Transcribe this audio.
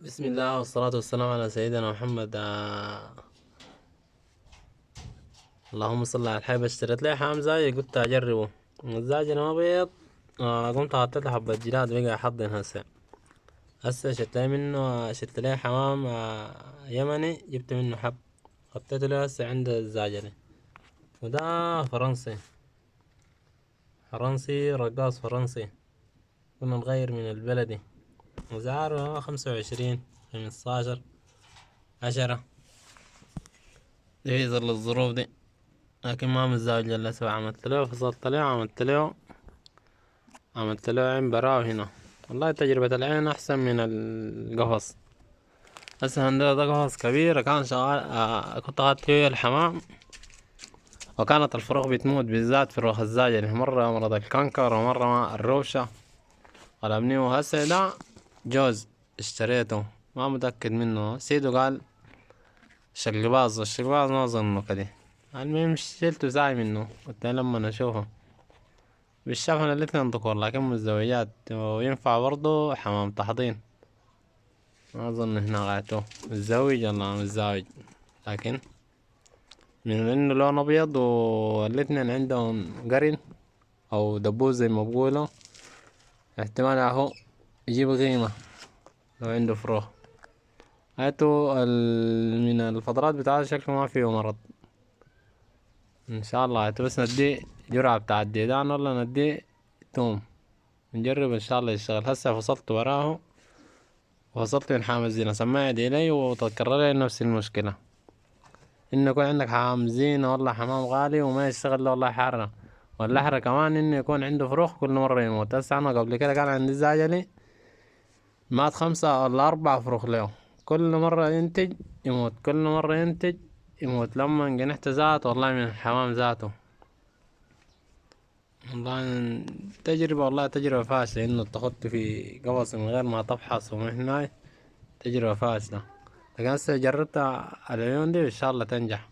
بسم الله والصلاة والسلام على سيدنا محمد. اللهم صل على الحبيب. اشتريت لي حمام زاجل قلت اجربه. الزاجل ما بيض. قمت حطيت له حبة جلاد بقى يحضن هسه شلت لي حمام يمني جبت منه حب. حطيت له هسه عند الزاجل. وده فرنسي رقاص فرنسي. كنا نغير من البلدي. وزعاره 25 15 10. دي في ظل الظروف دي. لكن ما متزوج الا سوا. عملت له عين براو هنا. والله تجربة العين احسن من القفص. هسه عندنا ده قفص كبير كان شغال. كنت اخدت فيه الحمام. وكانت الفروخ بتموت بالذات فروخ الزاجل. مرة مرض الكنكر ومرة ما الروشة قلبني. وهسه ده جوز اشتريته ما متأكد منه. سيدو قال الشقلباز ما اظنه كده. المهم شلته زاي منه. قلت لما اشوفه بالشبه الاتنين ذكور لكن متزوجات. وينفع برضو حمام تحضين. ما اظن هنا غايته متزوج ولا متزوج. لكن من انه لون ابيض والاتنين عندهم قرن او دبوس زي ما بقولوا. احتمال اهو يجيب قيمة لو عنده فروخ. من الفضلات بتاعته شكله ما فيه مرض ان شاء الله. بس نديه جرعة بتاع الديدان ولا نديه توم. نجرب ان شاء الله يشتغل. هسه فصلت وراه وفصلت من حامل زينة. سماعي إلي وتكرر لي نفس المشكلة. إنه يكون عندك حمام زينة والله حمام غالي وما يشتغل له والله حارة. والأحرى كمان إنه يكون عنده فروخ كل مرة يموت. هسه أنا قبل كده كان عندي زعجلي مات 5 ولا 4 فروخ له. كل مرة ينتج يموت كل مرة ينتج يموت. لما جنحت ذات والله من الحمام ذاته. والله تجربة فاشلة إنه تخط في قفص من غير ما تفحص ومن هناي. تجربة فاشلة. لكن هسه جربتها العيون دي إن شاء الله تنجح.